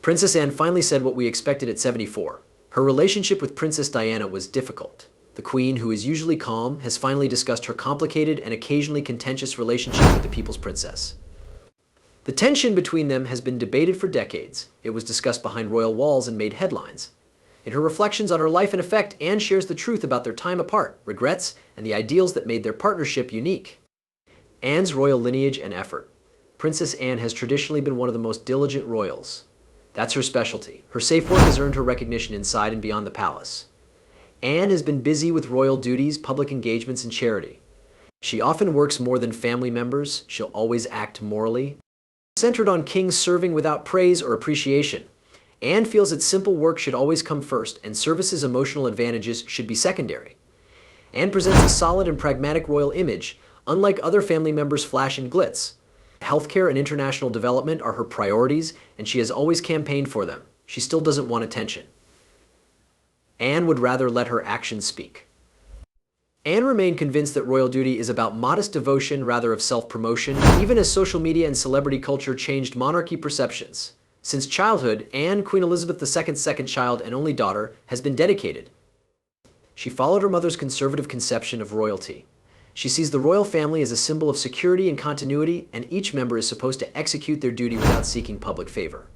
Princess Anne finally said what we expected at 74. Her relationship with Princess Diana was difficult. The Queen, who is usually calm, has finally discussed her complicated and occasionally contentious relationship with the People's Princess. The tension between them has been debated for decades. It was discussed behind royal walls and made headlines. In her reflections on her life and effect, Anne shares the truth about their time apart, regrets, and the ideals that made their partnership unique. Anne's royal lineage and effort. Princess Anne has traditionally been one of the most diligent royals. That's her specialty. Her safe work has earned her recognition inside and beyond the palace. Anne has been busy with royal duties, public engagements, and charity. She often works more than family members. She'll always act morally. Centered on kings serving without praise or appreciation. Anne feels that simple work should always come first, and service's emotional advantages should be secondary. Anne presents a solid and pragmatic royal image, unlike other family members' flash and glitz. Healthcare and international development are her priorities, and she has always campaigned for them. She still doesn't want attention. Anne would rather let her actions speak. Anne remained convinced that royal duty is about modest devotion rather of self-promotion, even as social media and celebrity culture changed monarchy perceptions. Since childhood, Anne, Queen Elizabeth II's second child and only daughter, has been dedicated. She followed her mother's conservative conception of royalty. She sees the royal family as a symbol of security and continuity, and each member is supposed to execute their duty without seeking public favor.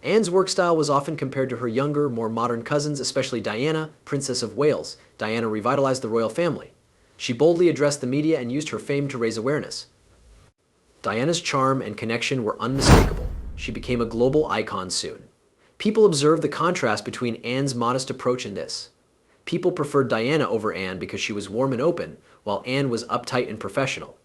Anne's work style was often compared to her younger, more modern cousins, especially Diana, Princess of Wales. Diana revitalized the royal family. She boldly addressed the media and used her fame to raise awareness. Diana's charm and connection were unmistakable. She became a global icon soon. People observed the contrast between Anne's modest approach and this. People preferred Diana over Anne because she was warm and open, while Anne was uptight and professional.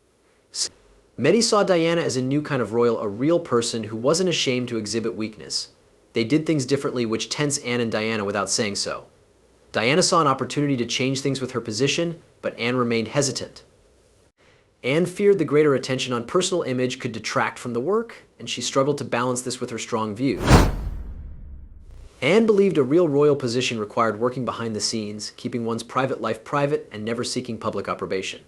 Many saw Diana as a new kind of royal, a real person who wasn't ashamed to exhibit weakness. They did things differently, which tensed Anne and Diana without saying so. Diana saw an opportunity to change things with her position, but Anne remained hesitant. Anne feared the greater attention on personal image could detract from the work, and she struggled to balance this with her strong views. Anne believed a real royal position required working behind the scenes, keeping one's private life private, and never seeking public approbation.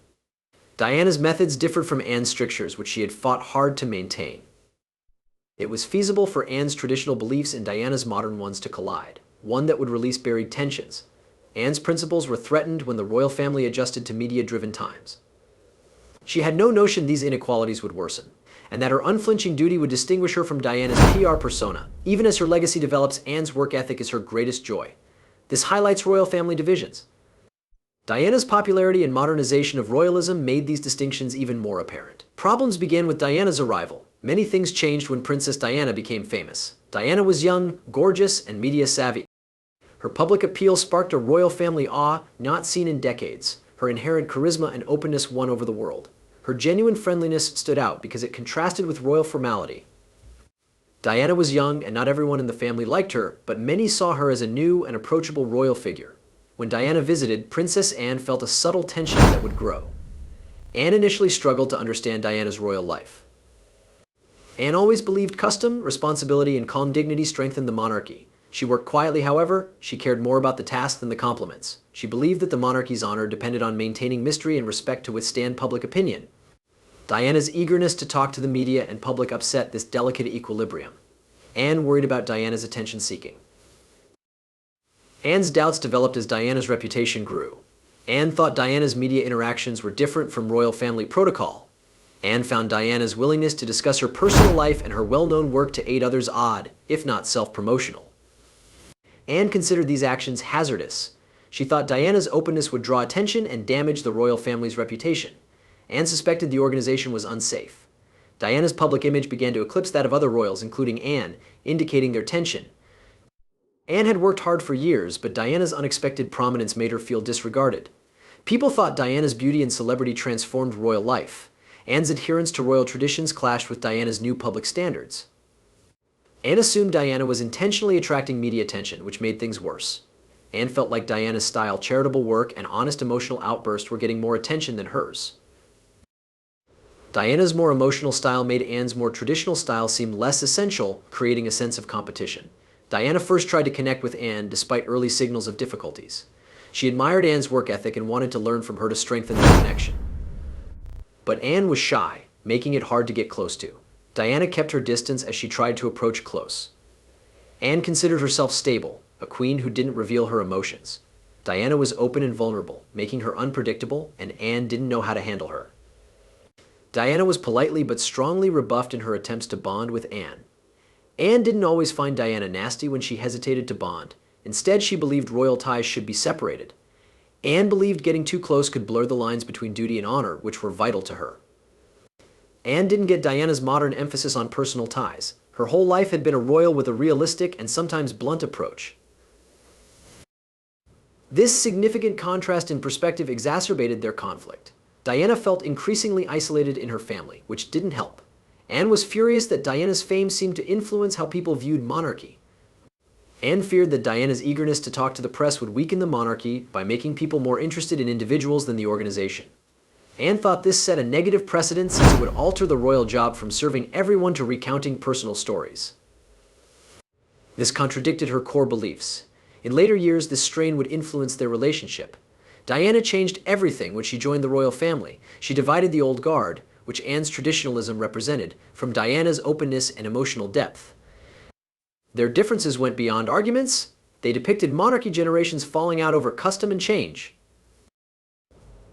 Diana's methods differed from Anne's strictures, which she had fought hard to maintain. It was feasible for Anne's traditional beliefs and Diana's modern ones to collide, one that would release buried tensions. Anne's principles were threatened when the royal family adjusted to media-driven times. She had no notion these inequalities would worsen, and that her unflinching duty would distinguish her from Diana's PR persona. Even as her legacy develops, Anne's work ethic is her greatest joy. This highlights royal family divisions. Diana's popularity and modernization of royalism made these distinctions even more apparent. Problems began with Diana's arrival. Many things changed when Princess Diana became famous. Diana was young, gorgeous, and media-savvy. Her public appeal sparked a royal family awe not seen in decades. Her inherent charisma and openness won over the world. Her genuine friendliness stood out because it contrasted with royal formality. Diana was young, and not everyone in the family liked her, but many saw her as a new and approachable royal figure. When Diana visited, Princess Anne felt a subtle tension that would grow. Anne initially struggled to understand Diana's royal life. Anne always believed custom, responsibility, and calm dignity strengthened the monarchy. She worked quietly, however. She cared more about the task than the compliments. She believed that the monarchy's honor depended on maintaining mystery and respect to withstand public opinion. Diana's eagerness to talk to the media and public upset this delicate equilibrium. Anne worried about Diana's attention-seeking. Anne's doubts developed as Diana's reputation grew. Anne thought Diana's media interactions were different from royal family protocol. Anne found Diana's willingness to discuss her personal life and her well-known work to aid others odd, if not self-promotional. Anne considered these actions hazardous. She thought Diana's openness would draw attention and damage the royal family's reputation. Anne suspected the organization was unsafe. Diana's public image began to eclipse that of other royals, including Anne, indicating their tension. Anne had worked hard for years, but Diana's unexpected prominence made her feel disregarded. People thought Diana's beauty and celebrity transformed royal life. Anne's adherence to royal traditions clashed with Diana's new public standards. Anne assumed Diana was intentionally attracting media attention, which made things worse. Anne felt like Diana's style, charitable work, and honest emotional outbursts were getting more attention than hers. Diana's more emotional style made Anne's more traditional style seem less essential, creating a sense of competition. Diana first tried to connect with Anne despite early signals of difficulties. She admired Anne's work ethic and wanted to learn from her to strengthen their connection. But Anne was shy, making it hard to get close to. Diana kept her distance as she tried to approach close. Anne considered herself stable, a queen who didn't reveal her emotions. Diana was open and vulnerable, making her unpredictable, and Anne didn't know how to handle her. Diana was politely but strongly rebuffed in her attempts to bond with Anne. Anne didn't always find Diana nasty when she hesitated to bond. Instead, she believed royal ties should be separated. Anne believed getting too close could blur the lines between duty and honor, which were vital to her. Anne didn't get Diana's modern emphasis on personal ties. Her whole life had been a royal with a realistic and sometimes blunt approach. This significant contrast in perspective exacerbated their conflict. Diana felt increasingly isolated in her family, which didn't help. Anne was furious that Diana's fame seemed to influence how people viewed monarchy. Anne feared that Diana's eagerness to talk to the press would weaken the monarchy by making people more interested in individuals than the organization. Anne thought this set a negative precedent since it would alter the royal job from serving everyone to recounting personal stories. This contradicted her core beliefs. In later years, this strain would influence their relationship. Diana changed everything when she joined the royal family. She divided the old guard, which Anne's traditionalism represented, from Diana's openness and emotional depth. Their differences went beyond arguments. They depicted monarchy generations falling out over custom and change.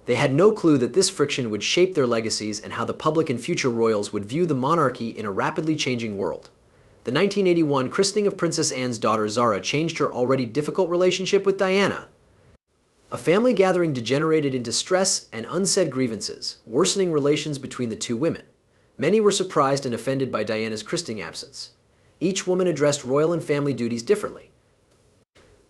They had no clue that this friction would shape their legacies and how the public and future royals would view the monarchy in a rapidly changing world. The 1981 christening of Princess Anne's daughter Zara changed her already difficult relationship with Diana. A family gathering degenerated into stress and unsaid grievances, worsening relations between the two women. Many were surprised and offended by Diana's christening absence. Each woman addressed royal and family duties differently.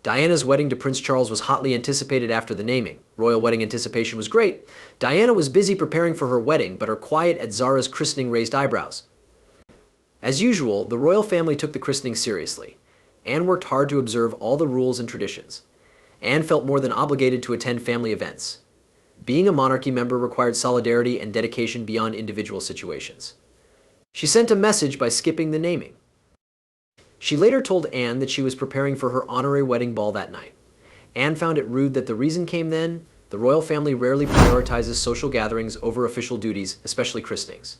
Diana's wedding to Prince Charles was hotly anticipated after the naming. Royal wedding anticipation was great. Diana was busy preparing for her wedding, but her quiet at Zara's christening raised eyebrows. As usual, the royal family took the christening seriously. Anne worked hard to observe all the rules and traditions. Anne felt more than obligated to attend family events. Being a monarchy member required solidarity and dedication beyond individual situations. She sent a message by skipping the naming. She later told Anne that she was preparing for her honorary wedding ball that night. Anne found it rude that the reason came then. The royal family rarely prioritizes social gatherings over official duties, especially christenings.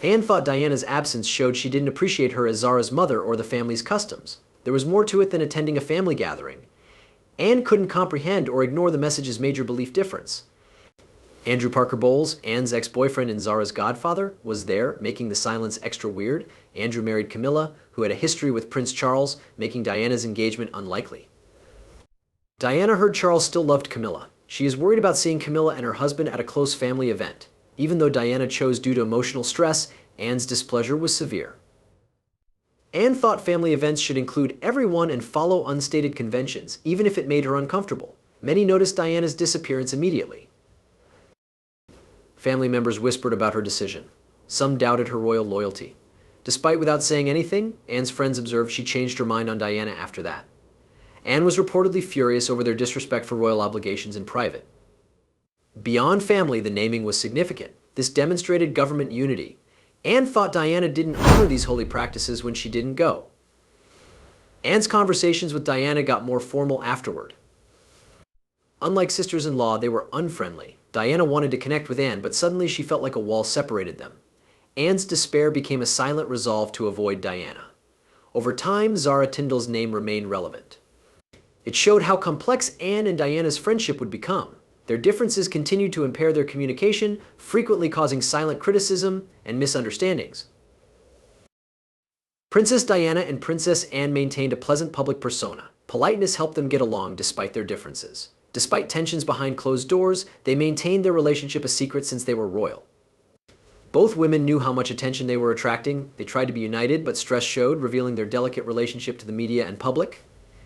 Anne thought Diana's absence showed she didn't appreciate her as Zara's mother or the family's customs. There was more to it than attending a family gathering. Anne couldn't comprehend or ignore the message's major belief difference. Andrew Parker Bowles, Anne's ex-boyfriend and Zara's godfather, was there, making the silence extra weird. Andrew married Camilla, who had a history with Prince Charles, making Diana's engagement unlikely. Diana heard Charles still loved Camilla. She is worried about seeing Camilla and her husband at a close family event. Even though Diana chose due to emotional stress, Anne's displeasure was severe. Anne thought family events should include everyone and follow unstated conventions, even if it made her uncomfortable. Many noticed Diana's disappearance immediately. Family members whispered about her decision. Some doubted her royal loyalty. Despite without saying anything, Anne's friends observed she changed her mind on Diana after that. Anne was reportedly furious over their disrespect for royal obligations in private. Beyond family, the naming was significant. This demonstrated government unity. Anne thought Diana didn't honor these holy practices when she didn't go. Anne's conversations with Diana got more formal afterward. Unlike sisters-in-law, they were unfriendly. Diana wanted to connect with Anne, but suddenly she felt like a wall separated them. Anne's despair became a silent resolve to avoid Diana. Over time, Zara Tindall's name remained relevant. It showed how complex Anne and Diana's friendship would become. Their differences continued to impair their communication, frequently causing silent criticism and misunderstandings. Princess Diana and Princess Anne maintained a pleasant public persona. Politeness helped them get along despite their differences. Despite tensions behind closed doors, they maintained their relationship a secret since they were royal. Both women knew how much attention they were attracting. They tried to be united, but stress showed, revealing their delicate relationship to the media and public.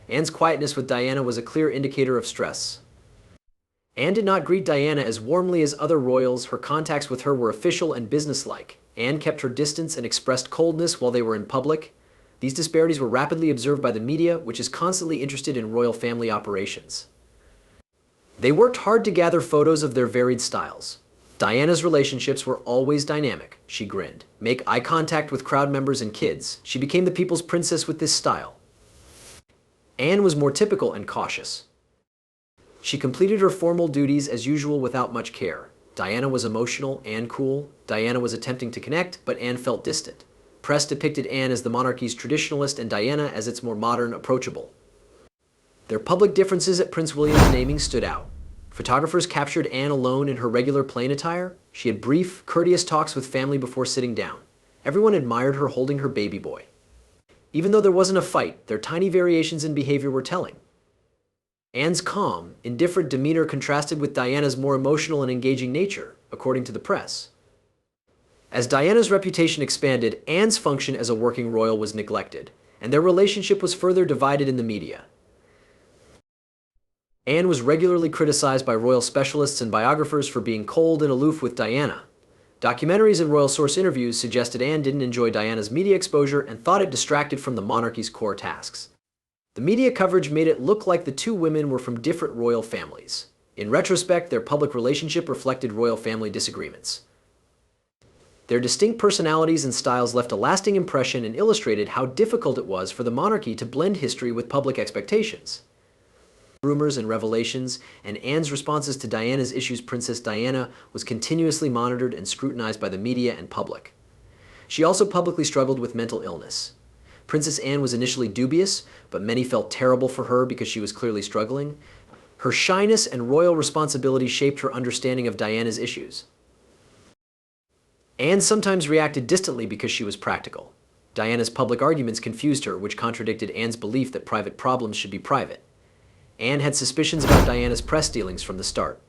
Anne's quietness with Diana was a clear indicator of stress. Anne did not greet Diana as warmly as other royals. Her contacts with her were official and businesslike. Anne kept her distance and expressed coldness while they were in public. These disparities were rapidly observed by the media, which is constantly interested in royal family operations. They worked hard to gather photos of their varied styles. Diana's relationships were always dynamic, she grinned. Make eye contact with crowd members and kids. She became the people's princess with this style. Anne was more typical and cautious. She completed her formal duties as usual without much care. Diana was emotional, Anne cool. Diana was attempting to connect, but Anne felt distant. Press depicted Anne as the monarchy's traditionalist and Diana as its more modern, approachable. Their public differences at Prince William's naming stood out. Photographers captured Anne alone in her regular plain attire. She had brief, courteous talks with family before sitting down. Everyone admired her holding her baby boy. Even though there wasn't a fight, their tiny variations in behavior were telling. Anne's calm, indifferent demeanor contrasted with Diana's more emotional and engaging nature, according to the press. As Diana's reputation expanded, Anne's function as a working royal was neglected, and their relationship was further divided in the media. Anne was regularly criticized by royal specialists and biographers for being cold and aloof with Diana. Documentaries and royal source interviews suggested Anne didn't enjoy Diana's media exposure and thought it distracted from the monarchy's core tasks. The media coverage made it look like the two women were from different royal families. In retrospect, their public relationship reflected royal family disagreements. Their distinct personalities and styles left a lasting impression and illustrated how difficult it was for the monarchy to blend history with public expectations. Rumors and revelations, and Anne's responses to Diana's issues. Princess Diana was continuously monitored and scrutinized by the media and public. She also publicly struggled with mental illness. Princess Anne was initially dubious, but many felt terrible for her because she was clearly struggling. Her shyness and royal responsibility shaped her understanding of Diana's issues. Anne sometimes reacted distantly because she was practical. Diana's public arguments confused her, which contradicted Anne's belief that private problems should be private. Anne had suspicions about Diana's press dealings from the start.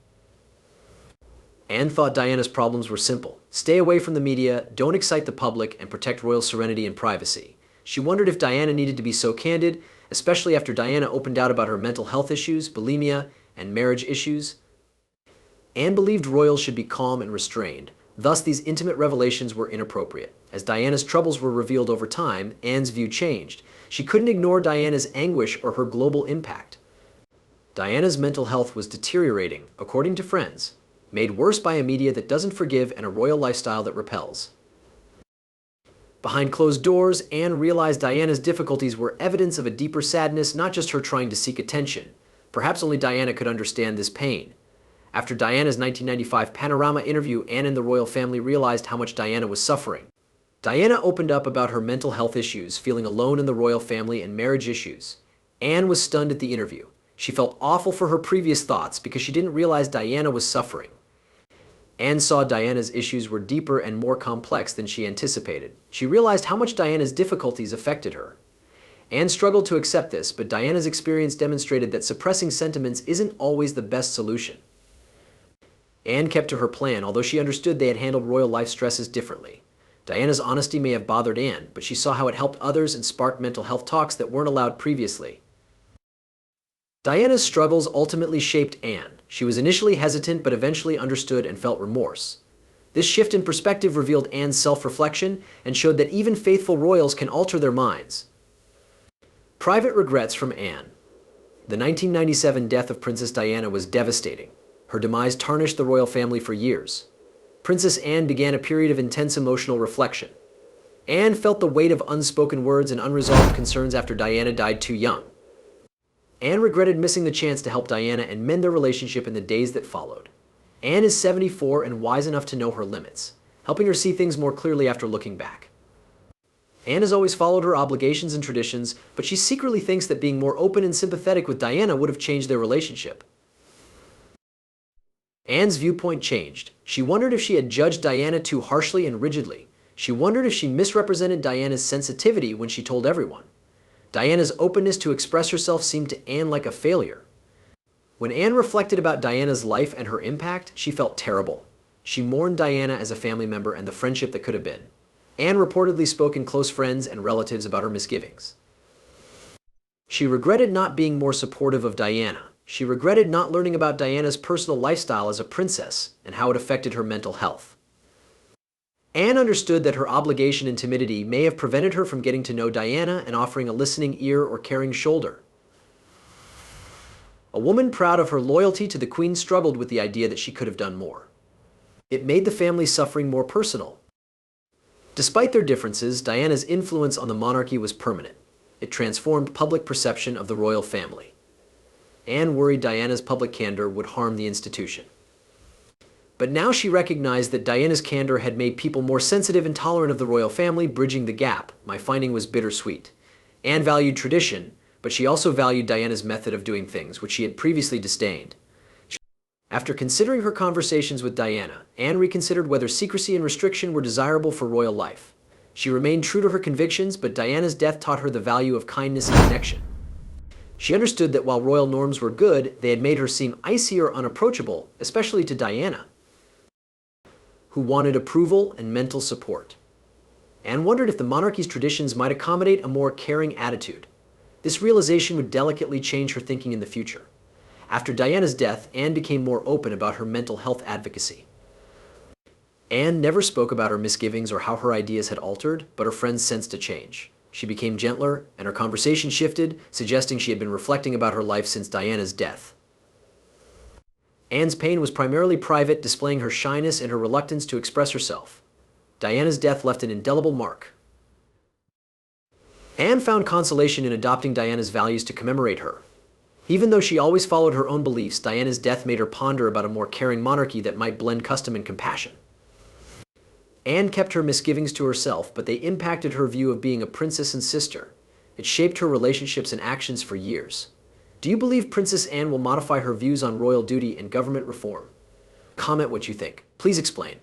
Anne thought Diana's problems were simple. Stay away from the media, don't excite the public, and protect royal serenity and privacy. She wondered if Diana needed to be so candid, especially after Diana opened out about her mental health issues, bulimia, and marriage issues. Anne believed royals should be calm and restrained. Thus, these intimate revelations were inappropriate. As Diana's troubles were revealed over time, Anne's view changed. She couldn't ignore Diana's anguish or her global impact. Diana's mental health was deteriorating, according to friends, made worse by a media that doesn't forgive and a royal lifestyle that repels. Behind closed doors, Anne realized Diana's difficulties were evidence of a deeper sadness, not just her trying to seek attention. Perhaps only Diana could understand this pain. After Diana's 1995 Panorama interview, Anne and the royal family realized how much Diana was suffering. Diana opened up about her mental health issues, feeling alone in the royal family, and marriage issues. Anne was stunned at the interview. She felt awful for her previous thoughts because she didn't realize Diana was suffering. Anne saw Diana's issues were deeper and more complex than she anticipated. She realized how much Diana's difficulties affected her. Anne struggled to accept this, but Diana's experience demonstrated that suppressing sentiments isn't always the best solution. Anne kept to her plan, although she understood they had handled royal life stresses differently. Diana's honesty may have bothered Anne, but she saw how it helped others and sparked mental health talks that weren't allowed previously. Diana's struggles ultimately shaped Anne. She was initially hesitant, but eventually understood and felt remorse. This shift in perspective revealed Anne's self-reflection and showed that even faithful royals can alter their minds. Private regrets from Anne. The 1997 death of Princess Diana was devastating. Her demise tarnished the royal family for years. Princess Anne began a period of intense emotional reflection. Anne felt the weight of unspoken words and unresolved concerns after Diana died too young. Anne regretted missing the chance to help Diana and mend their relationship in the days that followed. Anne is 74 and wise enough to know her limits, helping her see things more clearly after looking back. Anne has always followed her obligations and traditions, but she secretly thinks that being more open and sympathetic with Diana would have changed their relationship. Anne's viewpoint changed. She wondered if she had judged Diana too harshly and rigidly. She wondered if she misrepresented Diana's sensitivity when she told everyone. Diana's openness to express herself seemed to Anne like a failure. When Anne reflected about Diana's life and her impact, she felt terrible. She mourned Diana as a family member and the friendship that could have been. Anne reportedly spoke to close friends and relatives about her misgivings. She regretted not being more supportive of Diana. She regretted not learning about Diana's personal lifestyle as a princess and how it affected her mental health. Anne understood that her obligation and timidity may have prevented her from getting to know Diana and offering a listening ear or caring shoulder. A woman proud of her loyalty to the Queen struggled with the idea that she could have done more. It made the family's suffering more personal. Despite their differences, Diana's influence on the monarchy was permanent. It transformed public perception of the royal family. Anne worried Diana's public candor would harm the institution. But now she recognized that Diana's candor had made people more sensitive and tolerant of the royal family, bridging the gap. My finding was bittersweet. Anne valued tradition, but she also valued Diana's method of doing things, which she had previously disdained. After considering her conversations with Diana, Anne reconsidered whether secrecy and restriction were desirable for royal life. She remained true to her convictions, but Diana's death taught her the value of kindness and connection. She understood that while royal norms were good, they had made her seem icy or unapproachable, especially to Diana, who wanted approval and mental support. Anne wondered if the monarchy's traditions might accommodate a more caring attitude. This realization would delicately change her thinking in the future. After Diana's death, Anne became more open about her mental health advocacy. Anne never spoke about her misgivings or how her ideas had altered, but her friends sensed a change. She became gentler, and her conversation shifted, suggesting she had been reflecting about her life since Diana's death. Anne's pain was primarily private, displaying her shyness and her reluctance to express herself. Diana's death left an indelible mark. Anne found consolation in adopting Diana's values to commemorate her. Even though she always followed her own beliefs, Diana's death made her ponder about a more caring monarchy that might blend custom and compassion. Anne kept her misgivings to herself, but they impacted her view of being a princess and sister. It shaped her relationships and actions for years. Do you believe Princess Anne will modify her views on royal duty and government reform? Comment what you think. Please explain.